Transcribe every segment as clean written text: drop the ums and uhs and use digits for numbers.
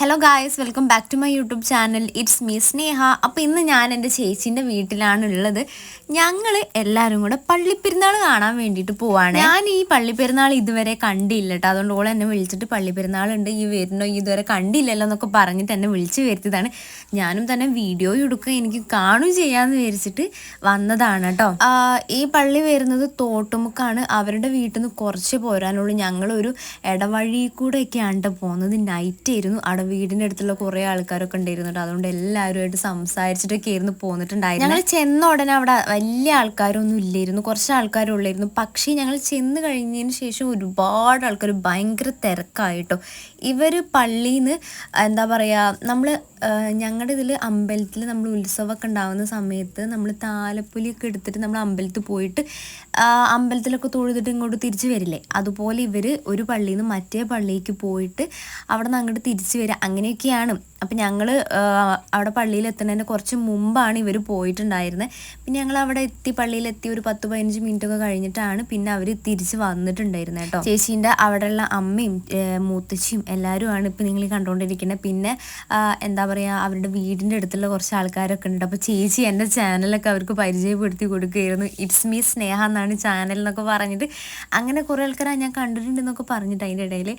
Hello guys, welcome back to my YouTube channel. It's me Sneha. അപ്പോൾ ഇന്ന് ഞാൻ എൻ്റെ ചേച്ചീൻ്റെ വീട്ടിലാണ് ഉള്ളത്. ഞങ്ങൾ എല്ലാവരും കൂടെ പള്ളിപ്പെരുന്നാൾ കാണാൻ വേണ്ടിയിട്ട് പോവാണ്. ഞാൻ ഈ പള്ളിപ്പെരുന്നാൾ ഇതുവരെ കണ്ടില്ല കേട്ടോ. അതുകൊണ്ട് ഓൾ എന്നെ വിളിച്ചിട്ട് പള്ളിപ്പെരുന്നാളുണ്ട്, ഈ വരുന്നോ, ഈ ഇതുവരെ കണ്ടില്ലല്ലോ എന്നൊക്കെ പറഞ്ഞിട്ട് എന്നെ വിളിച്ച് വരുത്തിയതാണ്. ഞാനും തന്നെ വീഡിയോ എടുക്കുക, എനിക്ക് കാണുകയും ചെയ്യാമെന്ന് വിചാരിച്ചിട്ട് വന്നതാണ് കേട്ടോ. ഈ പള്ളി വരുന്നത് തോട്ടുമുക്കാണ്. അവരുടെ വീട്ടിൽ നിന്ന് കുറച്ച് പോരാനുള്ളൂ. ഞങ്ങളൊരു ഇടവഴി കൂടെയൊക്കെയാണ് പോകുന്നത്. നൈറ്റ് ആയിരുന്നു. അവിടെ വീടിൻ്റെ അടുത്തുള്ള കുറേ ആൾക്കാരൊക്കെ ഉണ്ടായിരുന്നു. അതുകൊണ്ട് എല്ലാവരുമായിട്ട് സംസാരിച്ചിട്ടൊക്കെ ആയിരുന്നു പോന്നിട്ടുണ്ടായിരുന്നു. ഞങ്ങൾ ചെന്ന ഉടനെ അവിടെ വലിയ ആൾക്കാരൊന്നും ഇല്ലായിരുന്നു, കുറച്ച് ആൾക്കാരുള്ളായിരുന്നു. പക്ഷേ ഞങ്ങൾ ചെന്ന് കഴിഞ്ഞതിന് ശേഷം ഒരുപാട് ആൾക്കാർ, ഭയങ്കര തിരക്കായിട്ടോ. ഇവർ പള്ളിയിൽ നിന്ന് എന്താ പറയുക, നമ്മൾ ഞങ്ങളുടെ ഇതിൽ അമ്പലത്തിൽ നമ്മൾ ഉത്സവമൊക്കെ ഉണ്ടാകുന്ന സമയത്ത് നമ്മൾ താലപ്പൊലിയൊക്കെ എടുത്തിട്ട് നമ്മൾ അമ്പലത്തിൽ പോയിട്ട് അമ്പലത്തിലൊക്കെ തൊഴുതിട്ട് ഇങ്ങോട്ട് തിരിച്ച് വരില്ലേ, അതുപോലെ ഇവർ ഒരു പള്ളിയിൽ നിന്ന് മറ്റേ പള്ളിക്ക് പോയിട്ട് അവിടെ നിന്ന് അങ്ങോട്ട് തിരിച്ച് വരിക, അങ്ങനെയൊക്കെയാണ്. അപ്പം ഞങ്ങൾ അവിടെ പള്ളിയിൽ എത്തുന്നതിന് കുറച്ച് മുമ്പാണ് ഇവർ പോയിട്ടുണ്ടായിരുന്നത്. പിന്നെ ഞങ്ങൾ അവിടെ എത്തി, പള്ളിയിലെത്തി ഒരു 10-15 മിനിറ്റൊക്കെ കഴിഞ്ഞിട്ടാണ് പിന്നെ അവർ തിരിച്ച് വന്നിട്ടുണ്ടായിരുന്നത് കേട്ടോ. ചേച്ചീൻ്റെ അവിടെയുള്ള അമ്മയും മൂത്തച്ഛയും എല്ലാവരുമാണ് ഇപ്പം നിങ്ങൾ കണ്ടുകൊണ്ടിരിക്കുന്നത്. പിന്നെ എന്താ പറയുക, അവരുടെ വീടിൻ്റെ അടുത്തുള്ള കുറച്ച് ആൾക്കാരൊക്കെ ഉണ്ട്. അപ്പോൾ ചേച്ചി എൻ്റെ ചാനലൊക്കെ അവർക്ക് പരിചയപ്പെടുത്തി കൊടുക്കുകയായിരുന്നു. ഇറ്റ്സ് മീ സ്നേഹ എന്നാണ് ചാനൽ എന്നൊക്കെ പറഞ്ഞിട്ട്. അങ്ങനെ കുറേ ആൾക്കാരെ ഞാൻ കണ്ടിട്ടുണ്ടെന്നൊക്കെ പറഞ്ഞിട്ട് അതിൻ്റെ ഇടയിൽ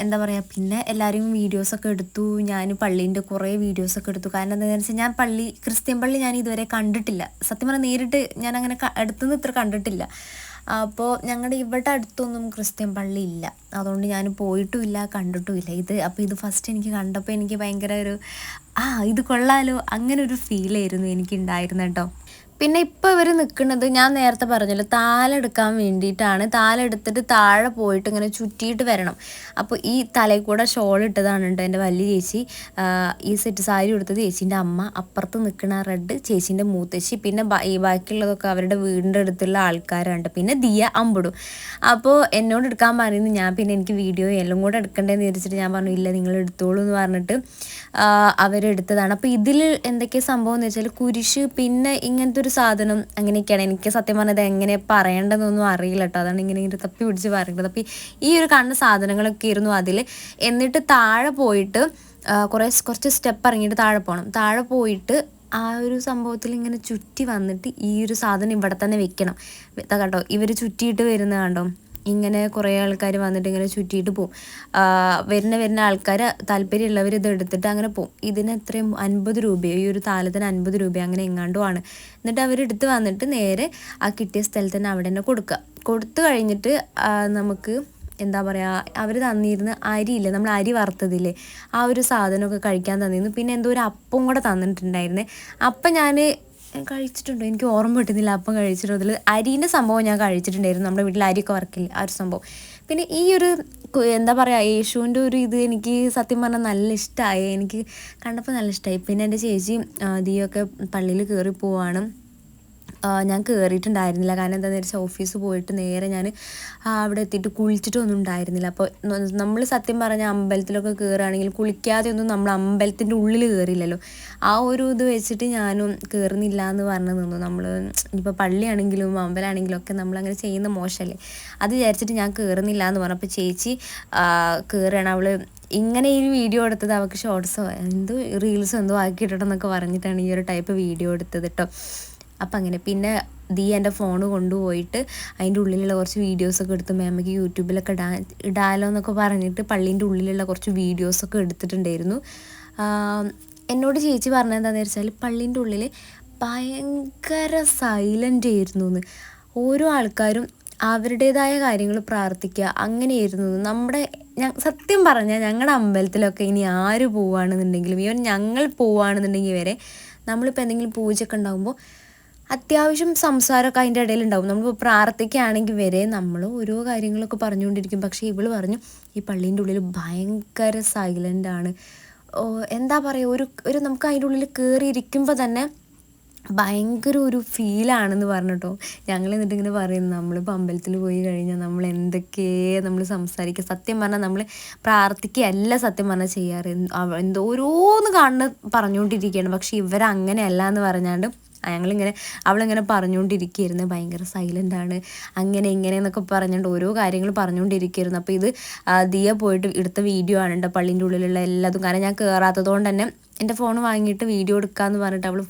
എന്താ പറയുക, പിന്നെ എല്ലാവരും വീഡിയോസൊക്കെ എടുത്തു. ഞാൻ പള്ളീൻ്റെ കുറേ വീഡിയോസൊക്കെ എടുത്തു. കാരണം എന്താണെന്ന് വെച്ചാൽ ഞാൻ ക്രിസ്ത്യൻ പള്ളി ഞാൻ ഇതുവരെ കണ്ടിട്ടില്ല. സത്യം പറഞ്ഞാൽ നേരിട്ട് ഞാൻ അങ്ങനെ അടുത്തുനിന്ന് ഇത്ര കണ്ടിട്ടില്ല. അപ്പോൾ ഞങ്ങളുടെ ഇവിടെ അടുത്തൊന്നും ക്രിസ്ത്യൻ പള്ളി ഇല്ല. അതുകൊണ്ട് ഞാൻ പോയിട്ടുമില്ല, കണ്ടിട്ടുമില്ല അപ്പോൾ ഇത് ഫസ്റ്റ് എനിക്ക് കണ്ടപ്പോൾ എനിക്ക് ഭയങ്കര ഒരു ഇത് കൊള്ളാലോ, അങ്ങനെ ഒരു ഫീലായിരുന്നു എനിക്കുണ്ടായിരുന്നു കേട്ടോ. പിന്നെ ഇപ്പോൾ ഇവർ നിൽക്കുന്നത് ഞാൻ നേരത്തെ പറഞ്ഞല്ലോ, താലെടുക്കാൻ വേണ്ടിയിട്ടാണ്. താലെടുത്തിട്ട് താഴെ പോയിട്ട് ഇങ്ങനെ ചുറ്റിയിട്ട് വരണം. അപ്പോൾ ഈ തലയിൽ കൂടെ ഷോൾ ഇട്ടതാണ് കേട്ടോ എൻ്റെ വലിയ ചേച്ചി. ഈ സെറ്റ് സാരി കൊടുത്തത് ചേച്ചീൻ്റെ അമ്മ, അപ്പുറത്ത് നിൽക്കുന്ന റെഡ് ചേച്ചീൻ്റെ മൂത്തച്ചി, പിന്നെ ഈ ബാക്കിയുള്ളതൊക്കെ അവരുടെ വീടിൻ്റെ അടുത്തുള്ള ആൾക്കാരുണ്ട്. പിന്നെ ദിയ അമ്പിടും. അപ്പോൾ എന്നോട് എടുക്കാൻ പറയുന്നു. ഞാൻ പിന്നെ എനിക്ക് വീഡിയോ എല്ലാം കൂടെ എടുക്കണ്ടേന്ന് വിചാരിച്ചിട്ട് ഞാൻ പറഞ്ഞു ഇല്ല നിങ്ങൾ എടുത്തോളൂ എന്ന് പറഞ്ഞിട്ട് അവരെടുത്തതാണ്. അപ്പോൾ ഇതിൽ എന്തൊക്കെയാണ് സംഭവം എന്ന് വെച്ചാൽ കുരിശ്, പിന്നെ ഇങ്ങനത്തെ ഒരു സാധനം, അങ്ങനെയൊക്കെയാണ്. എനിക്ക് സത്യം പറഞ്ഞത് എങ്ങനെ പറയേണ്ടതെന്നൊന്നും അറിയില്ല കേട്ടോ. അതാണ് ഇങ്ങനെ തപ്പി പിടിച്ച് പറയുന്നത്. അപ്പോൾ ഈ ഒരു കാണുന്ന സാധനങ്ങളൊക്കെ ഇരുന്നു അതിൽ. എന്നിട്ട് താഴെ പോയിട്ട് കുറച്ച് സ്റ്റെപ്പ് ഇറങ്ങിയിട്ട് താഴെ പോകണം. താഴെ പോയിട്ട് ആ ഒരു സംഭവത്തിൽ ഇങ്ങനെ ചുറ്റി വന്നിട്ട് ഈ ഒരു സാധനം ഇവിടെ തന്നെ വെക്കണം കേട്ടോ. ഇവർ ചുറ്റിയിട്ട് വരുന്ന കണ്ടോ, ഇങ്ങനെ കുറേ ആൾക്കാർ വന്നിട്ട് ഇങ്ങനെ ചുറ്റിയിട്ട് പോവും. വരുന്ന ആൾക്കാർ താല്പര്യമുള്ളവർ ഇത് എടുത്തിട്ട് അങ്ങനെ പോവും. ഇതിന് എത്രയും 50 രൂപയോ, ഈ ഒരു താലത്തിന് 50 രൂപയോ അങ്ങനെ എങ്ങാണ്ടോ ആണ്. എന്നിട്ട് അവരെടുത്ത് വന്നിട്ട് നേരെ ആ കിട്ടിയ സ്ഥലത്ത് തന്നെ അവിടെ തന്നെ കൊടുത്തു കഴിഞ്ഞിട്ട് നമുക്ക് എന്താ പറയുക, അവർ തന്നിരുന്ന അരിയില്ലേ, നമ്മൾ അരി വറുത്തതില്ലേ, ആ ഒരു സാധനമൊക്കെ കഴിക്കാൻ തന്നിരുന്നു. പിന്നെ എന്തോ ഒരു അപ്പം കൂടെ തന്നിട്ടുണ്ടായിരുന്നേ. അപ്പം ഞാൻ കഴിച്ചിട്ടുണ്ടോ എനിക്ക് ഓർമ്മ കിട്ടുന്നില്ല. അപ്പം കഴിച്ചിട്ടുണ്ടോ, അതിൽ അരീൻ്റെ സംഭവം ഞാൻ കഴിച്ചിട്ടുണ്ടായിരുന്നു. നമ്മുടെ വീട്ടിൽ അരിയൊക്കെ വറക്കില്ലേ, ആ ഒരു സംഭവം. പിന്നെ ഈ ഒരു എന്താ പറയുക, യേശുവിൻ്റെ ഒരു ഇത് എനിക്ക് സത്യം പറഞ്ഞാൽ നല്ല ഇഷ്ടമായി. എനിക്ക് കണ്ടപ്പോൾ നല്ല ഇഷ്ടമായി. പിന്നെ എൻ്റെ ചേച്ചി ദിയൊക്കെ പള്ളിയിൽ കയറി പോവാണ്. ഞാൻ കയറിയിട്ടുണ്ടായിരുന്നില്ല. കാരണം എന്താണെന്ന് വെച്ചാൽ ഓഫീസ് പോയിട്ട് നേരെ ഞാൻ അവിടെ എത്തിയിട്ട് കുളിച്ചിട്ടൊന്നും ഉണ്ടായിരുന്നില്ല. അപ്പോൾ നമ്മൾ സത്യം പറഞ്ഞാൽ അമ്പലത്തിലൊക്കെ കയറുകയാണെങ്കിൽ കുളിക്കാതെ ഒന്നും നമ്മൾ അമ്പലത്തിൻ്റെ ഉള്ളിൽ കയറില്ലല്ലോ. ആ ഒരു ഇത് വെച്ചിട്ട് ഞാനും കയറുന്നില്ല എന്ന് പറഞ്ഞു നിന്നു. നമ്മൾ ഇപ്പോൾ പള്ളിയാണെങ്കിലും അമ്പലമാണെങ്കിലും ഒക്കെ നമ്മളങ്ങനെ ചെയ്യുന്ന മോശമല്ലേ, അത് വിചാരിച്ചിട്ട് ഞാൻ കയറുന്നില്ല എന്ന് പറഞ്ഞു. അപ്പോൾ ചേച്ചി കയറുകയാണ്. അവൾ ഇങ്ങനെ ഈ വീഡിയോ എടുത്തത് അവൾക്ക് ഷോർട്സോ എന്തോ റീൽസോ എന്തോ ആക്കിയിട്ടെന്നൊക്കെ പറഞ്ഞിട്ടാണ് ഈ ഒരു ടൈപ്പ് വീഡിയോ എടുത്തത് കേട്ടോ. അപ്പം അങ്ങനെ പിന്നെ എൻ്റെ ഫോൺ കൊണ്ടുപോയിട്ട് അതിൻ്റെ ഉള്ളിലുള്ള കുറച്ച് വീഡിയോസൊക്കെ എടുത്ത് മേമയ്ക്ക് യൂട്യൂബിലൊക്കെ ഇടാലോ എന്നൊക്കെ പറഞ്ഞിട്ട് പള്ളീൻ്റെ ഉള്ളിലുള്ള കുറച്ച് വീഡിയോസൊക്കെ എടുത്തിട്ടുണ്ടായിരുന്നു. എന്നോട് ചേച്ചി പറഞ്ഞത് എന്താണെന്ന് വെച്ചാൽ പള്ളീൻ്റെ ഉള്ളിൽ ഭയങ്കര സൈലൻ്റ് ആയിരുന്നു എന്ന്. ഓരോ ആൾക്കാരും അവരുടേതായ കാര്യങ്ങൾ പ്രാർത്ഥിക്കുക, അങ്ങനെയായിരുന്നു. സത്യം പറഞ്ഞാൽ ഞങ്ങളുടെ അമ്പലത്തിലൊക്കെ ഇനി ആര് പോവുകയാണെന്നുണ്ടെങ്കിലും, ഈവൻ ഞങ്ങൾ പോവുകയാണെന്നുണ്ടെങ്കിൽ വരെ നമ്മളിപ്പോൾ എന്തെങ്കിലും പൂജയൊക്കെ ഉണ്ടാകുമ്പോൾ അത്യാവശ്യം സംസാരമൊക്കെ അതിൻ്റെ ഇടയിലുണ്ടാവും. നമ്മൾ പ്രാർത്ഥിക്കുകയാണെങ്കിൽ വരെ നമ്മൾ ഓരോ കാര്യങ്ങളൊക്കെ പറഞ്ഞുകൊണ്ടിരിക്കും. പക്ഷേ ഇവൾ പറഞ്ഞു ഈ പള്ളീൻ്റെ ഉള്ളിൽ ഭയങ്കര സൈലൻ്റാണ്. എന്താ പറയുക, ഒരു നമുക്ക് അതിൻ്റെ ഉള്ളിൽ കയറിയിരിക്കുമ്പോൾ തന്നെ ഭയങ്കര ഒരു ഫീലാണെന്ന് പറഞ്ഞിട്ടോ. ഞങ്ങൾ എന്നിട്ട് ഇങ്ങനെ പറയുന്നു, നമ്മളിപ്പോൾ അമ്പലത്തിൽ പോയി കഴിഞ്ഞാൽ നമ്മൾ നമ്മൾ സംസാരിക്കുക. സത്യം പറഞ്ഞാൽ നമ്മൾ പ്രാർത്ഥിക്കുകയല്ല സത്യം പറഞ്ഞാൽ ചെയ്യാറ്, ഓരോന്ന് കാണുന്ന പറഞ്ഞുകൊണ്ടിരിക്കുകയാണ്. പക്ഷെ ഇവരങ്ങനെയല്ല എന്ന് പറഞ്ഞാണ്ട് ഞങ്ങളിങ്ങനെ അവളിങ്ങനെ പറഞ്ഞുകൊണ്ടിരിക്കുകയായിരുന്നു, ഭയങ്കര സൈലൻ്റാണ് അങ്ങനെ ഇങ്ങനെ എന്നൊക്കെ പറഞ്ഞുകൊണ്ട് ഓരോ കാര്യങ്ങൾ പറഞ്ഞുകൊണ്ടിരിക്കുകയായിരുന്നു. അപ്പോൾ ഇത് ദിയ പോയിട്ട് എടുത്ത വീഡിയോ ആണ് കേട്ടോ, പള്ളീൻ്റെ ഉള്ളിലുള്ള എല്ലാതും. കാരണം ഞാൻ കയറാത്തത് കൊണ്ട് തന്നെ എൻ്റെ ഫോൺ വാങ്ങിയിട്ട് വീഡിയോ എടുക്കാമെന്ന് പറഞ്ഞിട്ട് അവൾ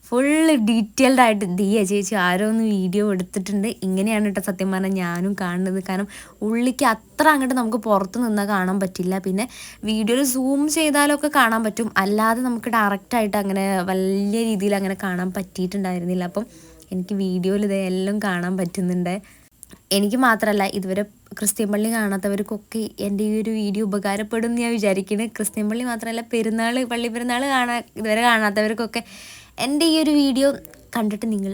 ഫുള്ള് ഡീറ്റെയിൽഡ് ആയിട്ട് ദിയ ചേച്ചി ആരോ ഒന്ന് വീഡിയോ എടുത്തിട്ടുണ്ട്. ഇങ്ങനെയാണ് കേട്ടോ സത്യം പറഞ്ഞാൽ ഞാനും കാണുന്നത്. കാരണം ഉള്ളിക്ക് അത്ര അങ്ങോട്ട് നമുക്ക് പുറത്ത് നിന്നാൽ കാണാൻ പറ്റില്ല. പിന്നെ വീഡിയോയിൽ സൂം ചെയ്താലൊക്കെ കാണാൻ പറ്റും, അല്ലാതെ നമുക്ക് ഡയറക്റ്റായിട്ട് അങ്ങനെ വലിയ രീതിയിൽ അങ്ങനെ കാണാൻ പറ്റിയിട്ടുണ്ടായിരുന്നില്ല. അപ്പം എനിക്ക് വീഡിയോയിൽ ഇതെല്ലാം കാണാൻ പറ്റുന്നുണ്ട്. എനിക്ക് മാത്രമല്ല, ഇതുവരെ ക്രിസ്ത്യൻ പള്ളി കാണാത്തവർക്കൊക്കെ എൻ്റെ ഈ ഒരു വീഡിയോ ഉപകാരപ്പെടും എന്ന് ഞാൻ വിചാരിക്കുന്നത്. ക്രിസ്ത്യൻ പള്ളി മാത്രമല്ല, പള്ളി പെരുന്നാൾ ഇതുവരെ കാണാത്തവർക്കൊക്കെ എൻ്റെ ഈ ഒരു വീഡിയോ കണ്ടിട്ട് നിങ്ങൾ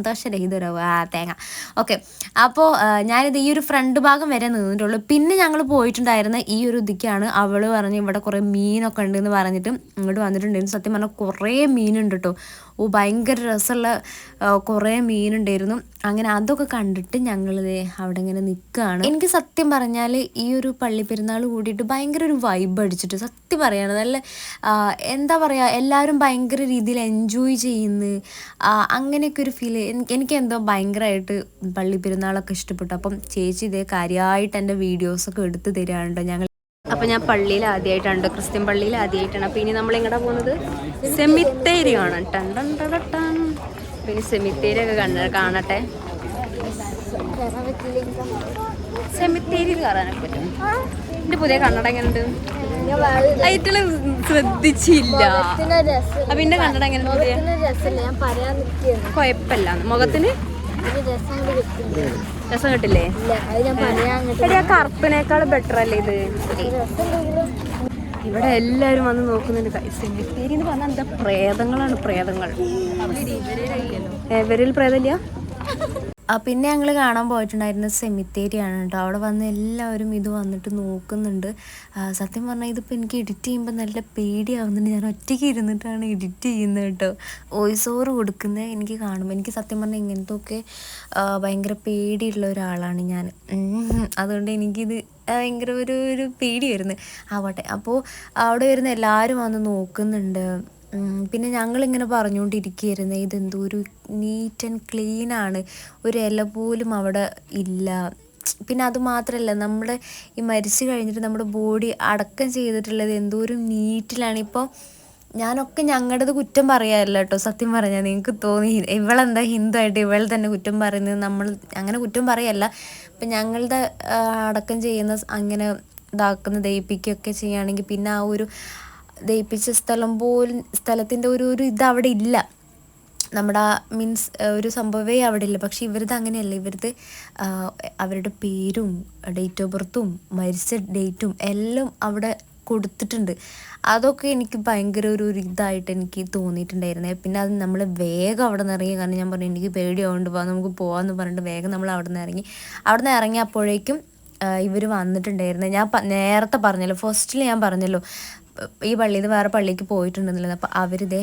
സന്തോഷരഹിതരാവും. തേങ്ങ. ഓക്കെ, അപ്പോൾ ഞാനിത് ഈ ഒരു ഫ്രണ്ട് ഭാഗം വരെ നിന്നിട്ടുള്ളൂ. പിന്നെ ഞങ്ങൾ പോയിട്ടുണ്ടായിരുന്ന ഈ ഒരു ഇതിക്കാണ്. അവൾ പറഞ്ഞ് ഇവിടെ കുറേ മീനൊക്കെ ഉണ്ടെന്ന് പറഞ്ഞിട്ട് ഇങ്ങോട്ട് വന്നിട്ടുണ്ടായിരുന്നു. സത്യം പറഞ്ഞാൽ കുറേ മീനുണ്ട് കേട്ടോ. ഭയങ്കര രസമുള്ള കുറേ മീനുണ്ടായിരുന്നു. അങ്ങനെ അതൊക്കെ കണ്ടിട്ട് ഞങ്ങളിത് അവിടെ ഇങ്ങനെ നിൽക്കുകയാണ്. എനിക്ക് സത്യം പറഞ്ഞാൽ ഈ ഒരു പള്ളി പെരുന്നാൾ കൂടിയിട്ട് ഭയങ്കര ഒരു വൈബ് അടിച്ചിട്ട്, സത്യം പറയാണ്, നല്ല എന്താ പറയുക, എല്ലാവരും ഭയങ്കര രീതിയിൽ എൻജോയ് ചെയ്യുന്നു. അങ്ങനെയൊക്കെ ഒരു ഫീൽ എനിക്ക് എന്തോ ഭയങ്കരമായിട്ട് പള്ളി പെരുന്നാളൊക്കെ ഇഷ്ടപ്പെട്ടു. അപ്പം ചേച്ചി ഇതേ കാര്യമായിട്ട് എൻ്റെ വീഡിയോസൊക്കെ എടുത്ത് തരാറുണ്ട്. അപ്പം ഞാൻ പള്ളിയിൽ ആദ്യമായിട്ടാണ്, ക്രിസ്ത്യൻ പള്ളിയിൽ ആദ്യമായിട്ടാണ്. അപ്പോൾ ഇനി നമ്മൾ എങ്ങോട്ടാ പോകുന്നത്? സെമിത്തേരി കാണാൻ. പിന്നെ സെമിത്തേരി ഒക്കെ കാണട്ടെ. സെമിത്തേരിയിൽ കയറാനൊക്കെ പറ്റും. എൻ്റെ പുതിയ കണ്ണട എങ്ങനെയുണ്ട്? ഐറ്റള് ശ്രദ്ധിച്ചില്ല. പിന്നെ കണ്ണട എങ്ങനെ? കുഴപ്പമില്ല, മുഖത്തിന് രസം കിട്ടില്ലേ? എടി, ആ കറുപ്പിനേക്കാൾ ബെറ്റർ അല്ലേ ഇത്? ഇവിടെ എല്ലാവരും വന്ന് നോക്കുന്നുണ്ട്. സെമിത്തേരി എന്ന് പറഞ്ഞാൽ എന്താ? പ്രേതങ്ങളാണ്, പ്രേതങ്ങൾ. ഇവരിൽ പ്രേതമില്ല. പിന്നെ ഞങ്ങൾ കാണാൻ പോയിട്ടുണ്ടായിരുന്ന സെമിത്തേരിയാണ് കേട്ടോ. അവിടെ വന്ന് എല്ലാവരും ഇത് വന്നിട്ട് നോക്കുന്നുണ്ട്. സത്യം പറഞ്ഞാൽ ഇതിപ്പോൾ എനിക്ക് എഡിറ്റ് ചെയ്യുമ്പോൾ നല്ല പേടിയാവുന്നുണ്ട്. ഞാൻ ഒറ്റയ്ക്ക് ഇരുന്നിട്ടാണ് എഡിറ്റ് ചെയ്യുന്നത് കേട്ടോ. വോയിസ് ഓവർ കൊടുക്കുന്നത് എനിക്ക് കാണുമ്പോൾ എനിക്ക് സത്യം പറഞ്ഞാൽ ഇങ്ങനത്തെയൊക്കെ ഭയങ്കര പേടിയുള്ള ഒരാളാണ് ഞാൻ. അതുകൊണ്ട് എനിക്കിത് ഭയങ്കര ഒരു പേടി വരുന്നു. ആവട്ടെ. അപ്പോൾ അവിടെ വരുന്ന എല്ലാവരും വന്ന് നോക്കുന്നുണ്ട്. പിന്നെ ഞങ്ങളിങ്ങനെ പറഞ്ഞുകൊണ്ടിരിക്കുകയായിരുന്നു, ഇതെന്തോ ഒരു നീറ്റ് ആൻഡ് ക്ലീനാണ്, ഒരു ഇല പോലും അവിടെ ഇല്ല. പിന്നെ അതുമാത്രമല്ല, നമ്മുടെ ഈ മരിച്ചു കഴിഞ്ഞിട്ട് നമ്മുടെ ബോഡി അടക്കം ചെയ്തിട്ടുള്ളത് എന്തോ ഒരു നീറ്റിലാണ്. ഇപ്പോൾ ഞാനൊക്കെ ഞങ്ങളുടേത് കുറ്റം പറയാറില്ല കേട്ടോ. സത്യം പറഞ്ഞാൽ നിങ്ങൾക്ക് തോന്നി ഇവളെന്താ ഹിന്ദു ആയിട്ട് ഇവൾ തന്നെ കുറ്റം പറയുന്നത്. നമ്മൾ അങ്ങനെ കുറ്റം പറയല്ല. ഇപ്പം ഞങ്ങളുടെ അടക്കം ചെയ്യുന്ന അങ്ങനെ ദഹിപ്പിക്കുകയൊക്കെ ചെയ്യുകയാണെങ്കിൽ പിന്നെ ആ ഒരു ദഹിപ്പിച്ച സ്ഥലത്തിൻ്റെ ഒരു ഇതവിടെ ഇല്ല. നമ്മുടെ മീൻസ് ഒരു സംഭവമേ അവിടെ ഇല്ല. പക്ഷെ ഇവരത് അങ്ങനെയല്ല. ഇവരത് അവരുടെ പേരും ഡേറ്റ് ഓഫ് ബർത്തും മരിച്ച ഡേറ്റും എല്ലാം അവിടെ കൊടുത്തിട്ടുണ്ട്. അതൊക്കെ എനിക്ക് ഭയങ്കര ഒരു ഇതായിട്ട് എനിക്ക് തോന്നിയിട്ടുണ്ടായിരുന്നേ. പിന്നെ അത് നമ്മൾ വേഗം അവിടെ നിന്ന് ഇറങ്ങി. കാരണം ഞാൻ പറഞ്ഞു എനിക്ക് പേടിയാവുകൊണ്ട് നമുക്ക് പോകാമെന്ന് പറഞ്ഞിട്ട് വേഗം നമ്മൾ അവിടെ നിന്ന് ഇറങ്ങി. അവിടെ നിന്ന് ഇറങ്ങിയപ്പോഴേക്കും ഇവർ വന്നിട്ടുണ്ടായിരുന്നു. ഞാൻ നേരത്തെ പറഞ്ഞല്ലോ, ഫസ്റ്റിൽ ഞാൻ പറഞ്ഞല്ലോ ഈ പള്ളിയിൽ നിന്ന് വേറെ പള്ളിക്ക് പോയിട്ടുണ്ടെന്നുള്ളത്. അപ്പോൾ അവരിതേ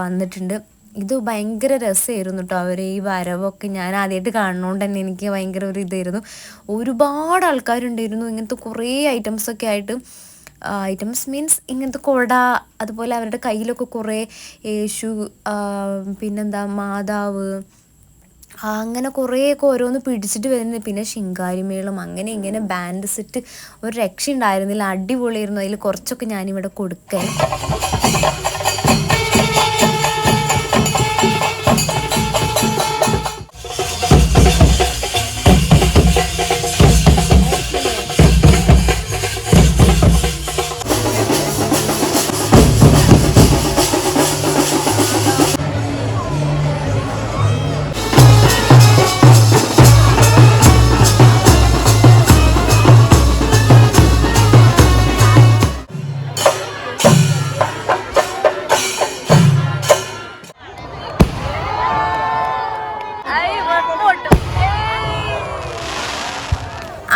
വന്നിട്ടുണ്ട്. ഇത് ഭയങ്കര രസമായിരുന്നു കേട്ടോ. അവർ ഈ വരവൊക്കെ ഞാൻ ആദ്യമായിട്ട് കാണുന്നതുകൊണ്ട് തന്നെ എനിക്ക് ഭയങ്കര ഒരു ഇതായിരുന്നു. ഒരുപാട് ആൾക്കാരുണ്ടായിരുന്നു. ഇങ്ങനത്തെ കുറേ ഐറ്റംസൊക്കെ ആയിട്ട്. ഐറ്റംസ് മീൻസ് ഇങ്ങനത്തെ കുട, അതുപോലെ അവരുടെ കയ്യിലൊക്കെ കുറേ യേശു, പിന്നെന്താ മാതാവ്, അങ്ങനെ കുറേയൊക്കെ ഓരോന്ന് പിടിച്ചിട്ട് വരുന്നത്. പിന്നെ ശിങ്കാരിമേളം, അങ്ങനെ ഇങ്ങനെ ബാൻഡ് സെറ്റ്, ഒരു രക്ഷ ഉണ്ടായിരുന്നില്ല. അടിപൊളിയായിരുന്നു. അതിൽ കുറച്ചൊക്കെ ഞാനിവിടെ കൊടുക്കാൻ.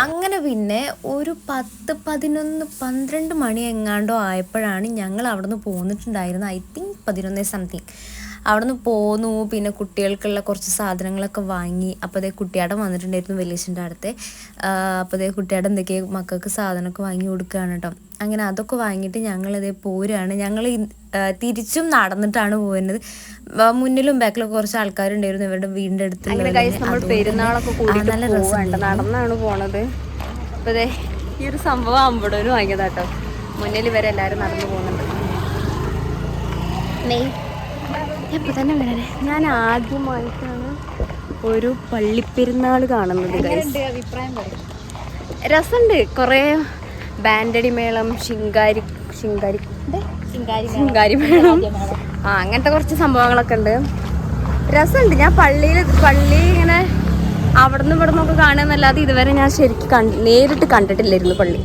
അങ്ങനെ പിന്നെ ഒരു 10, 11, 12 മണി എങ്ങാണ്ടോ ആയപ്പോഴാണ് ഞങ്ങൾ അവിടെ നിന്ന് പോന്നിട്ടുണ്ടായിരുന്നത്. I think 11 something. അവിടെ നിന്ന് പോന്നു. പിന്നെ കുട്ടികൾക്കുള്ള കുറച്ച് സാധനങ്ങളൊക്കെ വാങ്ങി. അപ്പോൾ അതേ കുട്ടിയാടം വന്നിട്ടുണ്ടായിരുന്നു വലിയച്ഛൻ്റെ അടുത്ത്. അപ്പോൾ അതേ കുട്ടിയാടം എന്തൊക്കെയോ മക്കൾക്ക് സാധനമൊക്കെ വാങ്ങി കൊടുക്കുകയാണ് കേട്ടോ. അങ്ങനെ അതൊക്കെ വാങ്ങിയിട്ട് ഞങ്ങളിതേ പോരുകയാണ്. ഞങ്ങൾ തിരിച്ചും നടന്നിട്ടാണ് പോകുന്നത്. മുന്നിലും ബാക്കിലൊക്കെ കുറച്ച് ആൾക്കാരുണ്ടായിരുന്നു ഇവരുടെ വീടിൻ്റെ അടുത്ത്. നമ്മൾ പെരുന്നാളൊക്കെ കൂടി നല്ല രസമുണ്ട്. നടന്നാണ് പോണത്. അപ്പോൾ അതെ ഈ ഒരു സംഭവം അമ്പടൂര് വാങ്ങിയതാട്ടോ. മുന്നിൽ ഇവരെ എല്ലാവരും നടന്നു പോകുന്നുണ്ട്. എപ്പോൾ തന്നെ വരണേ. ഞാൻ ആദ്യമായിട്ടാണ് ഒരു പള്ളിപ്പെരുന്നാൾ കാണുന്നത്. രസമുണ്ട്. കുറേ ബാൻഡടി മേളം, ശിങ്കാരി മേളം, അങ്ങനത്തെ കുറച്ച് സംഭവങ്ങളൊക്കെ ഉണ്ട്. രസമുണ്ട്. ഞാൻ പള്ളി ഇങ്ങനെ അവിടെ നിന്ന് ഇവിടെ നിന്നൊക്കെ കാണുന്നല്ലാതെ ഇതുവരെ ഞാൻ ശരിക്കും നേരിട്ട് കണ്ടിട്ടില്ലായിരുന്നു. പള്ളി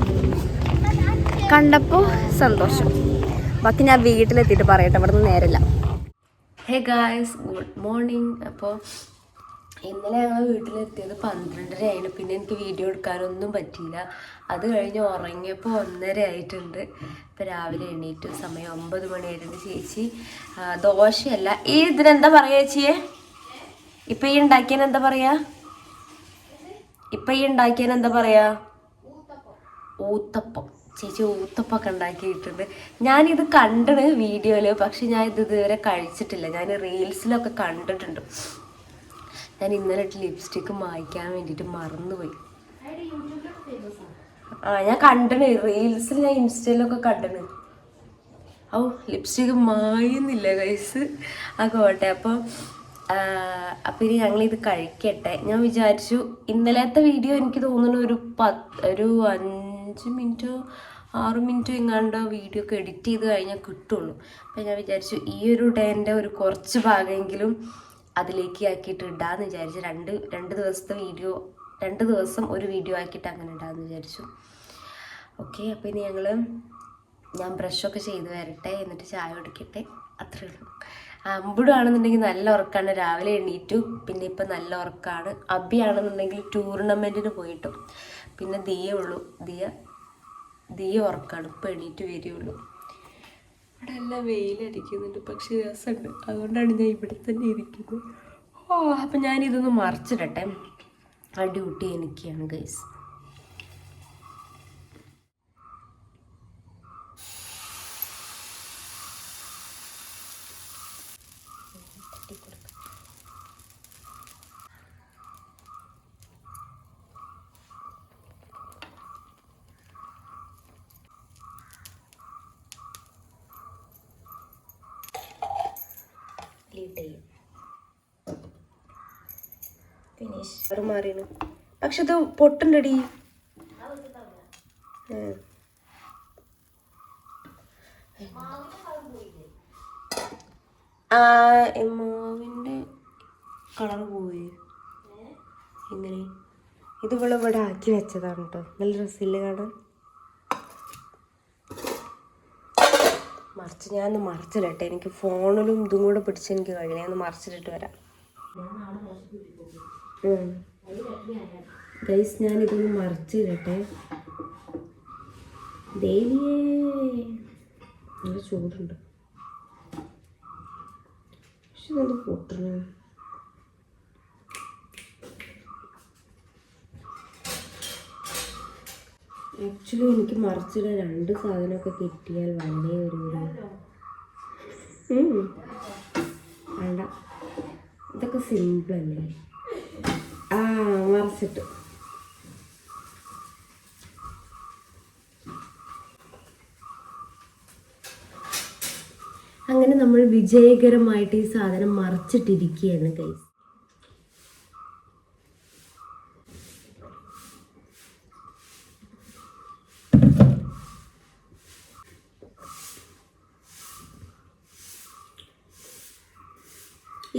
കണ്ടപ്പോൾ സന്തോഷം. ബാക്കി ഞാൻ വീട്ടിലെത്തിയിട്ട് പറയട്ടെ, ഇവിടെ നിന്ന് നേരില്ല. Hey guys, good morning. അപ്പോൾ ഇന്നലെ ഞങ്ങൾ വീട്ടിലെത്തിയത് 12:30 പിന്നെ എനിക്ക് വീഡിയോ എടുക്കാനൊന്നും പറ്റിയില്ല. അത് കഴിഞ്ഞ് ഉറങ്ങിയപ്പോൾ 1:30 ആയിട്ടുണ്ട്. ഇപ്പോൾ രാവിലെ എണീറ്റു. സമയം 9 മണിയായിട്ടുണ്ട്. ചേച്ചി ദോശയല്ല, ഈ ഇതിനെന്താ പറയുക ചേച്ചിയെ? ഇപ്പം ഈ ഉണ്ടാക്കിയതിനെന്താ പറയുക? ഊത്തപ്പം. ചേച്ചി ഊത്തപ്പൊക്കെ ഉണ്ടാക്കിയിട്ടുണ്ട്. ഞാനിത് കണ്ടത് വീഡിയോയിൽ, പക്ഷെ ഞാൻ ഇതുവരെ കഴിച്ചിട്ടില്ല. ഞാൻ റീൽസിലൊക്കെ കണ്ടിട്ടുണ്ട്. ഞാൻ ഇന്നലെ ലിപ്സ്റ്റിക്ക് മായ്ക്കാൻ വേണ്ടിയിട്ട് മറന്നുപോയി. ഞാൻ കണ്ടണ് റീൽസിൽ, ഞാൻ ഇൻസ്റ്റയിലൊക്കെ കണ്ടണ്. Lipstick മായുന്നില്ല guys. കോട്ടെ. അപ്പം ഇനി ഞങ്ങളിത് കഴിക്കട്ടെ. ഞാൻ വിചാരിച്ചു ഇന്നലത്തെ വീഡിയോ എനിക്ക് തോന്നുന്നു ഒരു 5 മിനിറ്റോ 6 മിനിറ്റോ എങ്ങാണ്ടോ വീഡിയോ ഒക്കെ എഡിറ്റ് ചെയ്ത് കഴിഞ്ഞാൽ കിട്ടുള്ളൂ. അപ്പം ഞാൻ വിചാരിച്ചു ഈ ഒരു ഡേൻ്റെ ഒരു കുറച്ച് ഭാഗമെങ്കിലും അതിലേക്ക് ആക്കിയിട്ട് ഇടാമെന്ന് വിചാരിച്ചു. രണ്ട് ദിവസത്തെ വീഡിയോ, 2 ദിവസം ഒരു വീഡിയോ ആക്കിയിട്ട് അങ്ങനെ ഇടാമെന്ന് വിചാരിച്ചു. ഓക്കെ. അപ്പോൾ ഇനി ഞാൻ ബ്രഷൊക്കെ ചെയ്ത് വരട്ടെ, എന്നിട്ട് ചായ കുടിക്കട്ടെ. അത്രേ ഉള്ളൂ. അമ്പുടാണെന്നുണ്ടെങ്കിൽ നല്ല ഉറക്കമാണ്. രാവിലെ എണീറ്റു. പിന്നെ ഇപ്പം നല്ല ഉറക്കമാണ്. അബിയാണെന്നുണ്ടെങ്കിൽ ടൂർണമെൻറ്റിന് പോയിട്ടു. പിന്നെ ദിയ ഉള്ളൂ. ദിയ ഉറക്കമാണ്. ഇപ്പം എണീറ്റ് വരികയുള്ളൂ. ഇവിടെ എല്ലാം വെയിലടിക്കുന്നുണ്ട്, പക്ഷെ രസമുണ്ട്. അതുകൊണ്ടാണ് ഞാൻ ഇവിടെ തന്നെ ഇരിക്കുന്നത്. അപ്പം ഞാനിതൊന്ന് മറിച്ചിടട്ടെ. ആ ഡ്യൂട്ടി എനിക്കാണ് ഗൈസ്. മാറിയാണ്, പക്ഷെ ഇത് പൊട്ടുണ്ടടി. മാവിൻ്റെ കളർ പോയി. ഇങ്ങനെ ഇത് ഇവിടെ ആക്കി വെച്ചതാണ് കേട്ടോ. നല്ല രസമില്ല കാണാൻ. ഞാനൊന്ന് മറിച്ചിടട്ടെ. എനിക്ക് ഫോണിലും ഇതും കൂടെ പിടിച്ച് എനിക്ക് കഴിയും. ഞാനൊന്ന് മറിച്ചിട്ടിട്ട് വരാം ഗൈസ്. ഞാനിതൊന്ന് മറിച്ചിടട്ടെ. ദേവിയേ, നല്ല ചൂടുണ്ട്. പക്ഷെ ഇതെന്ത് പൊട്ടണ. ആക്ച്വലി എനിക്ക് മറിച്ചിടാൻ 2 സാധനമൊക്കെ കിട്ടിയാൽ വളരെ വേണ്ട. ഇതൊക്കെ സിമ്പിളല്ലേ. മറിച്ചിട്ട് അങ്ങനെ നമ്മൾ വിജയകരമായിട്ട് ഈ സാധനം മറിച്ചിട്ടിരിക്കുകയാണ് ഗൈസ്.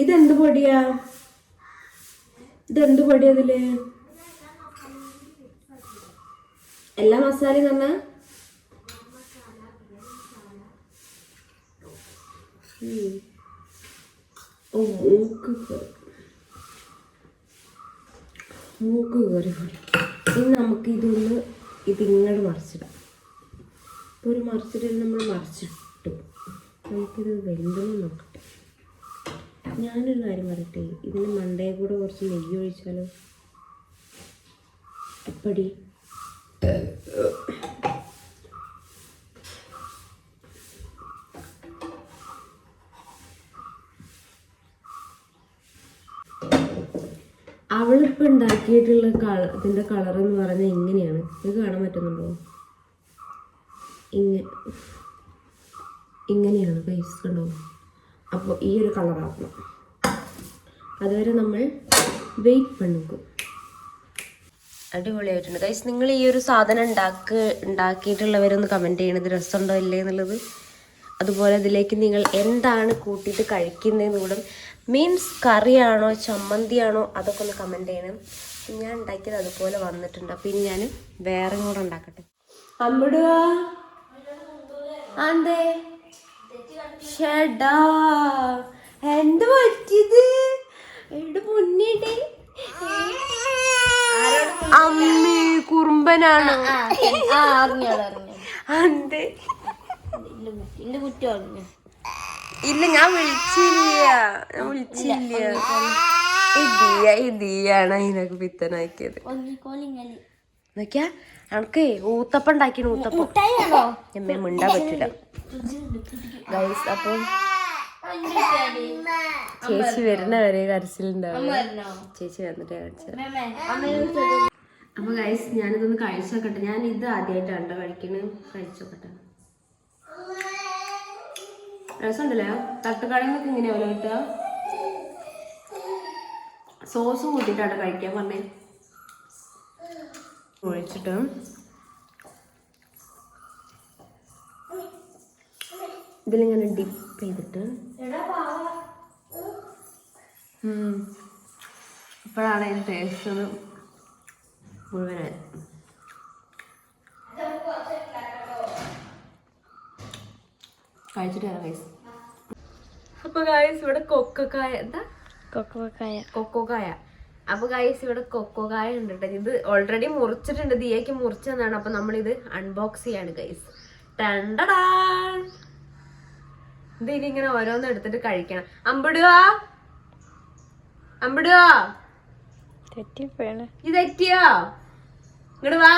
ഇതെന്ത് പൊടിയാ? അതില് എല്ലാ മസാലയും തന്നെ മൂക്ക് കയറി. ഇനി നമുക്ക് ഇതിങ്ങോട്ട് മറിച്ചിടാം. ഇപ്പോൾ ഒരു മറിച്ചിട്ട് നമ്മൾ മറിച്ചിട്ടു. നമുക്കിത് വെന്തോന്ന് നോക്കട്ടെ. ഞാനൊരു കാര്യം പറയട്ടെ, ഇതിന് മണ്ടയെ കൂടെ കുറച്ച് നെയ്യ് ഒഴിച്ചാലോ? എപ്പടി? അവളിപ്പോൾ ഉണ്ടാക്കിയിട്ടുള്ള ഇതിൻ്റെ കളറെന്ന് പറഞ്ഞാൽ ഇങ്ങനെയാണ്. ഇത് കാണാൻ പറ്റുന്നുണ്ടോ? ഇങ്ങനെയാണ് ഗൈസ്, കണ്ടോ? അപ്പോൾ ഈ ഒരു കളറാക്കണം. അതുവരെ നമ്മൾ വെയിറ്റ് പണിക്കും. അടിപൊളിയായിട്ടുണ്ട് ഗൈസ്. നിങ്ങൾ ഈ ഒരു സാധനം ഉണ്ടാക്കിയിട്ടുള്ളവരൊന്ന് കമൻറ്റ് ചെയ്യണത് രസമുണ്ടോ ഇല്ലേ എന്നുള്ളത്. അതുപോലെ ഇതിലേക്ക് നിങ്ങൾ എന്താണ് കൂട്ടിയിട്ട് കഴിക്കുന്നതെന്ന് കൂടെ, മീൻസ് കറിയാണോ ചമ്മന്തിയാണോ അതൊക്കെ ഒന്ന് കമൻറ്റ് ചെയ്യണം. ഞാൻ ഉണ്ടാക്കിയത് അതുപോലെ വന്നിട്ടുണ്ട്. അപ്പോൾ ഇനി ഞാൻ വേറെ കൂടെ ഉണ്ടാക്കട്ടെ. അമ്മിടുക അന്തേ ഷെടാ എന്ത് പറ്റിയത്? എവിടെ മുന്നേട്ടേ അമ്മി കുറുമ്പനാണോ? അന്തേ ഇല്ല, ഞാൻ വിളിച്ചില്ല. ഇതിയാണ് അതിനൊക്കെ പിത്തനാക്കിയത്. നോക്കിയാ നമുക്ക് ഊത്തപ്പം ഉണ്ടാക്കിയ ഊത്തപ്പം എമ്മേ മിണ്ടാൻ പറ്റില്ല ഗൈസ്. അപ്പം ചേച്ചി വരുന്ന വരെ കരച്ചിലുണ്ടാവും. ചേച്ചി വന്നിട്ട് കാണിച്ചത്. അപ്പൊ ഗൈസ് ഞാനിതൊന്ന് കഴിച്ചോക്കട്ടെ. ഞാൻ ഇത് ആദ്യമായിട്ടാണ് കഴിക്കണത്. കഴിച്ചോക്കട്ടെ. രസമുണ്ടല്ലോ. തട്ടുകടന്നൊക്കെ ഇങ്ങനെയാവല്ലോ കിട്ടുക. സോസും കൂട്ടിയിട്ടാണ് കഴിക്കാൻ പറഞ്ഞേ. ഒഴിച്ചിട്ട് ഇതിലിങ്ങനെ ഡിപ്പ് ചെയ്തിട്ട് അപ്പോഴാണ് അതിന് ടേസ്റ്റ് മുഴുവനായി. കഴിച്ചിട്ട് വരാം ഗൈസ്. അപ്പൊ ഗൈസ് ഇവിടെ കൊക്കോക്കായ അപ്പൊ ഗൈസ് ഇവിടെ കൊക്കോക്കായ ഉണ്ട് കേട്ടോ. ഇത് ഓൾറെഡി മുറിച്ചിട്ടുണ്ട്. ദിയക്ക് മുറിച്ചതാണ്. അപ്പൊ നമ്മളിത് അൺബോക്സ് ചെയ്യാണ് ഗൈസ്. ഇത് ഇനി ഇങ്ങനെ ഓരോന്ന് എടുത്തിട്ട് കഴിക്കണം. അമ്പിടുക ഇത് തെറ്റിയോ? ഇങ്ങോട്ട് വാ.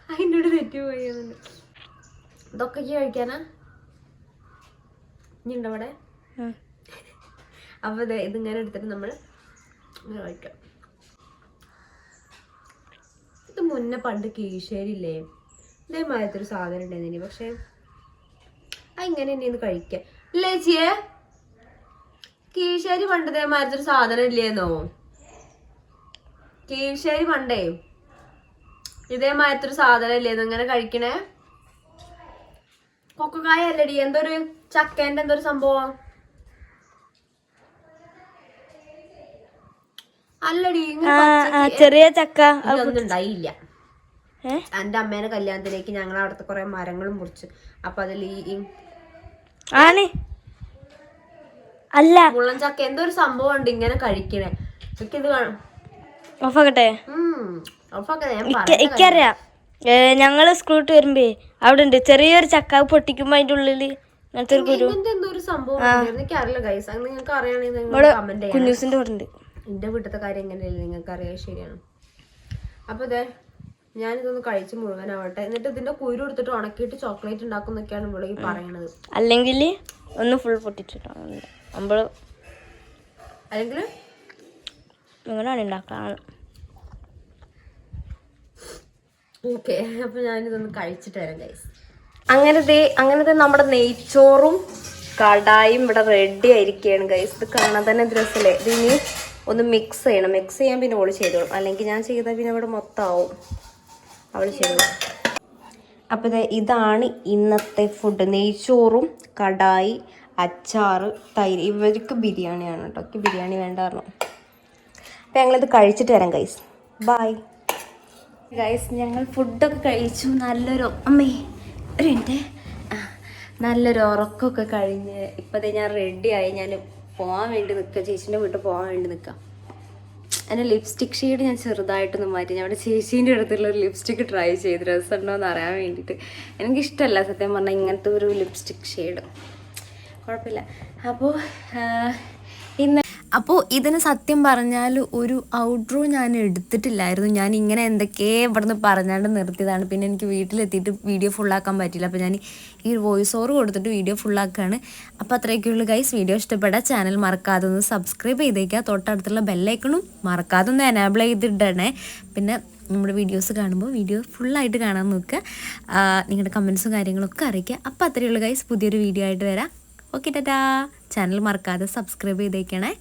അതിൻ്റെ തെറ്റിപ്പോയി. ഇതൊക്കെ കഴിക്കാനാ ഇനി ഉണ്ടോ അവിടെ? അപ്പൊ ഇതിങ്ങനെ എടുത്തിട്ട് നമ്മൾ ഇങ്ങനെ കഴിക്കാം. ഇത് മുന്നേ പണ്ട് കീഴ്ശേരിയില്ലേ ഇതേമാതിരത്തെ ഒരു സാധനം ഉണ്ടായിരുന്നു. പക്ഷെ ഇങ്ങനെ തന്നെയാണ് കഴിക്കാം അല്ലേ ചേച്ചിയെ? കീഴ്ശേരി പണ്ട് ഇതേമാതിരത്തെ ഒരു സാധനം ഇല്ലേന്നോ? കീഴ്ശേരി പണ്ടേ ഇതേമാതിരത്തെ ഒരു സാധനം ഇല്ലേന്നോ ഇങ്ങനെ കഴിക്കണേ? കൊക്കക്കായ അല്ലടി, എന്തൊരു ചക്കേന്റെ എന്തൊരു സംഭവം അല്ലടി. ചെറിയ ചക്ക ഒന്നും ഉണ്ടായില്ല. എന്റെ അമ്മേന്റെ കല്യാണത്തിലേക്ക് ഞങ്ങൾ അവിടുത്തെ കുറെ മരങ്ങളും മുറിച്ചു. അപ്പൊ അതിൽ ഈ അല്ല മുള്ളൻ ചക്ക എന്തോ ഒരു സംഭവം ഉണ്ട് ഇങ്ങനെ കഴിക്കണേ. ഇത് കാണും. എനിക്കറിയാം. ഞങ്ങള് സ്കൂളിട്ട് വരുമ്പേ അവിടെ ഉണ്ട് ചെറിയൊരു ചക്ക പൊട്ടിക്കുമ്പോ അതിന്റെ ഉള്ളില് അങ്ങനത്തെ ഒരു കുരു എന്തോ ഒരു സംഭവം എനിക്കറിയില്ല ഗൈസ്. നിങ്ങൾക്ക് അറിയാണെങ്കിൽ കമന്റ് ചെയ്യാം. കുഞ്ഞൂസിന്റെ കൂടെ ഉണ്ട്. എന്റെ വീട്ടിലത്തെ കാര്യം എങ്ങനെയല്ലേ നിങ്ങൾക്ക് അറിയാം. ശരിയാണ്. അപ്പൊ ഇതേ ഞാനിതൊന്ന് കഴിച്ച് മുഴുവനാവട്ടെ. എന്നിട്ട് ഇതിന്റെ കുരു എടുത്തിട്ട് ഉണക്കിയിട്ട് ചോക്ലേറ്റ് ഉണ്ടാക്കുന്നൊക്കെയാണ് ഇവിടെ ഈ പറയണത്. അല്ലെങ്കിൽ ഒന്ന് ഫുൾ പൊട്ടിച്ചിട്ടോ നമ്മള് അല്ലെങ്കിൽ നിങ്ങളാണ് ഉണ്ടാക്കാൻ. ഓക്കെ, അപ്പൊ ഞാനിതൊന്ന് കഴിച്ചിട്ട് വരാം ഗൈസ്. അങ്ങനത്തെ നമ്മുടെ നെയ്ച്ചോറും കടായും ഇവിടെ റെഡി ആയിരിക്കുകയാണ് ഗൈസ്. ഇത് കാണാൻ തന്നെ രസമല്ലേ. ഇതിനി ഒന്ന് മിക്സ് ചെയ്യണം. മിക്സ് ചെയ്യാൻ പിന്നെ ഓള് ചെയ്തോളും. അല്ലെങ്കിൽ ഞാൻ ചെയ്താൽ പിന്നെ ഇവിടെ മൊത്തം ആവും. അവൾ ചെയ്തോളും. അപ്പോൾ ഇതാണ് ഇന്നത്തെ ഫുഡ്. നെയ്ച്ചോറും കടായി, അച്ചാറ്, തൈര്. ഇവർക്ക് ബിരിയാണിയാണ് കേട്ടോ. എനിക്ക് ബിരിയാണി വേണ്ട പറഞ്ഞു. അപ്പോൾ ഞങ്ങളിത് കഴിച്ചിട്ട് വരാം ഗൈസ്. Bye guys. ഞങ്ങൾ ഫുഡൊക്കെ കഴിച്ചു. നല്ലൊരു ഉറക്കമൊക്കെ കഴിഞ്ഞ് ഇപ്പോഴത്തെ ഞാൻ റെഡിയായി. ഞാൻ പോകാൻ വേണ്ടി നിൽക്കുക. ചേച്ചീൻ്റെ വീട്ടിൽ പോകാൻ വേണ്ടി നിൽക്കാം. എൻ്റെ ലിപ്സ്റ്റിക് ഷെയ്ഡ് ഞാൻ ചെറുതായിട്ടൊന്ന് മാറ്റി. ഞാൻ അവിടെ ചേച്ചീൻ്റെ അടുത്തുള്ള ഒരു ലിപ്സ്റ്റിക്ക് ട്രൈ ചെയ്ത് രസമുണ്ടോ എന്ന് അറിയാൻ വേണ്ടിയിട്ട്. എനിക്കിഷ്ടമല്ല സത്യം പറഞ്ഞാൽ ഇങ്ങനത്തെ ഒരു ലിപ്സ്റ്റിക് ഷെയ്ഡ്. കുഴപ്പമില്ല. അപ്പോൾ ഇന്ന് അപ്പോൾ ഇതിന് സത്യം പറഞ്ഞാൽ ഒരു ഔട്ട്റോ ഞാൻ എടുത്തിട്ടില്ലായിരുന്നു. ഞാൻ ഇങ്ങനെ എന്തൊക്കെ ഇവിടുന്ന് പറഞ്ഞാണ്ട് നിർത്തിയതാണ്. പിന്നെ എനിക്ക് വീട്ടിലെത്തിയിട്ട് വീഡിയോ ഫുള്ളാക്കാൻ പറ്റില്ല. അപ്പോൾ ഞാൻ ഈ ഒരു വോയിസ് ഓവർ കൊടുത്തിട്ട് വീഡിയോ ഫുള്ളാക്കുകയാണ്. അപ്പോൾ അത്രയൊക്കെയുള്ളൂ ഗൈസ്. വീഡിയോ ഇഷ്ടപ്പെട്ടാൽ ചാനൽ മറക്കാതെ ഒന്ന് സബ്സ്ക്രൈബ് ചെയ്തേക്കുക. തൊട്ടടുത്തുള്ള ബെല്ലൈക്കണും മറക്കാതെ ഒന്ന് എനേബിൾ ചെയ്തിടണേ. പിന്നെ നമ്മുടെ വീഡിയോസ് കാണുമ്പോൾ വീഡിയോ ഫുള്ളായിട്ട് കാണാൻ നോക്കുക. നിങ്ങളുടെ കമൻസും കാര്യങ്ങളൊക്കെ അറിയിക്കുക. അപ്പോൾ അത്രയുള്ളൂ ഗൈസ്. പുതിയൊരു വീഡിയോ ആയിട്ട് വരാം. ഓക്കെ ടാറ്റാ. ചാനൽ മറക്കാതെ സബ്സ്ക്രൈബ് ചെയ്തേക്കണേ.